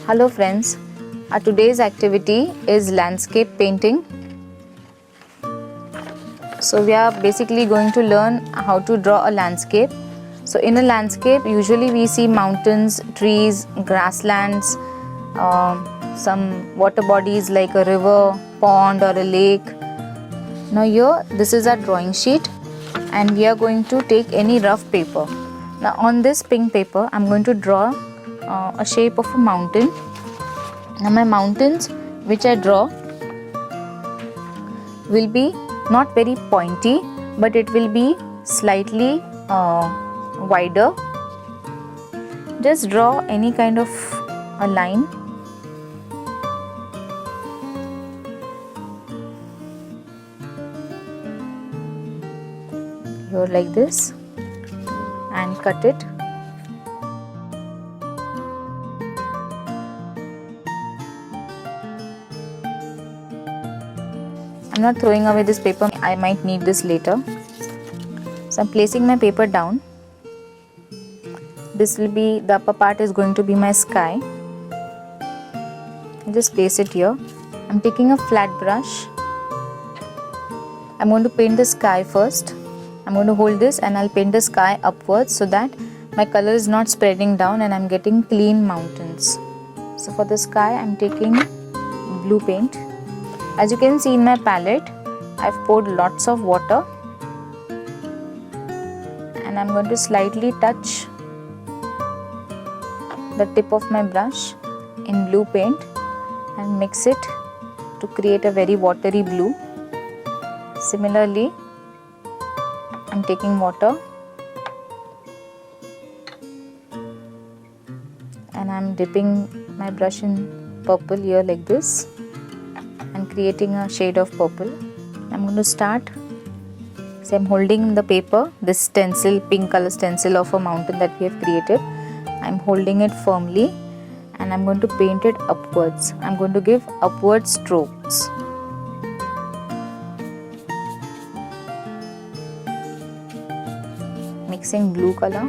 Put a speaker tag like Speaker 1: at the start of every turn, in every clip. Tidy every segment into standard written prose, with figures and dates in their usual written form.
Speaker 1: Hello friends, our today's activity is landscape painting. So we are basically going to learn how to draw a landscape. So in a landscape usually we see mountains, trees, grasslands, some water bodies like a river, pond or a lake. Now here this is our drawing sheet and we are going to take any rough paper. Now on this pink paper I am going to draw a shape of a mountain. Now my mountains which I draw will be not very pointy, but it will be slightly wider. Just draw any kind of a line. Here like this and cut it. I'm not throwing away this paper, I might need this later. So I'm placing my paper down. This will be, the upper part is going to be my sky. I'll just place it here. I'm taking a flat brush. I'm going to paint the sky first. I'm going to hold this and I'll paint the sky upwards so that my color is not spreading down and I'm getting clean mountains. So for the sky I'm taking blue paint. As you can see in my palette, I've poured lots of water and I'm going to slightly touch the tip of my brush in blue paint and mix it to create a very watery blue. Similarly, I'm taking water and I'm dipping my brush in purple here like this and creating a shade of purple. I'm going to start. So I'm holding the paper, this stencil, pink color stencil of a mountain that we have created. I'm holding it firmly and I'm going to paint it upwards. I'm going to give upward strokes. Mixing blue color.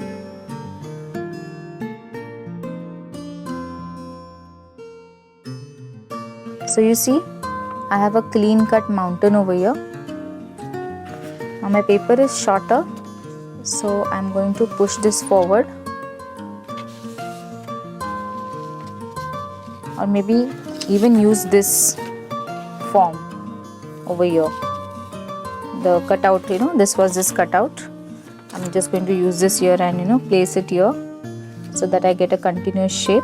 Speaker 1: So you see, I have a clean cut mountain over here. Now my paper is shorter, so I'm going to push this forward, or maybe even use this form over here. The cutout, this was this cutout. I'm just going to use this here and place it here so that I get a continuous shape.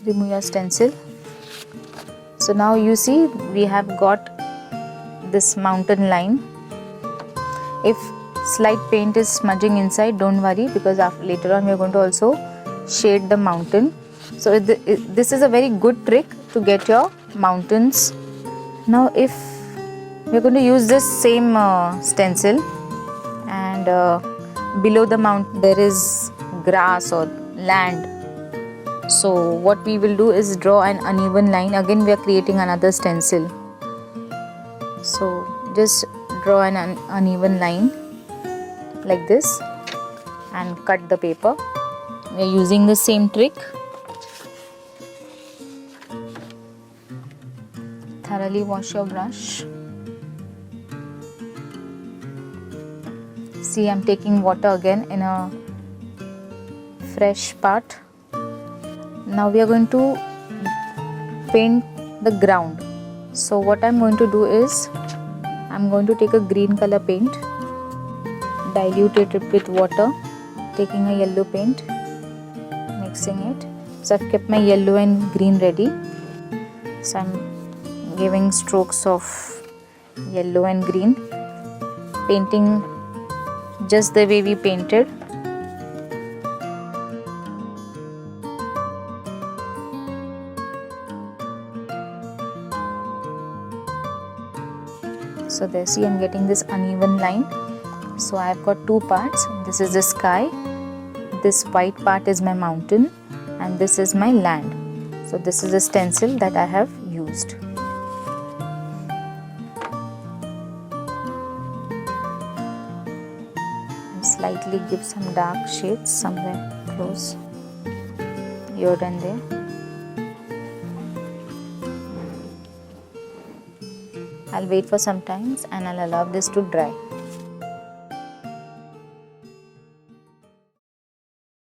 Speaker 1: Remove your stencil. So now you see we have got this mountain line. If slight paint is smudging inside, don't worry, because later on we are going to also shade the mountain. So this is a very good trick to get your mountains. Now if we are going to use this same stencil and below the mountain there is grass or land. So what we will do is draw an uneven line. Again we are creating another stencil. So just draw an uneven line like this and cut the paper. We are using the same trick. Thoroughly wash your brush. See, I am taking water again in a fresh part. Now we are going to paint the ground. So what I am going to do is, I am going to take a green color paint, dilute it with water, taking a yellow paint, mixing it. So I have kept my yellow and green ready. So I am giving strokes of yellow and green, painting just the way we painted. So there, see, I'm getting this uneven line. So I have got two parts. This is the sky, this white part is my mountain, and this is my land. So this is a stencil that I have used. Slightly give some dark shades somewhere close, here and there. I'll wait for some time and I'll allow this to dry.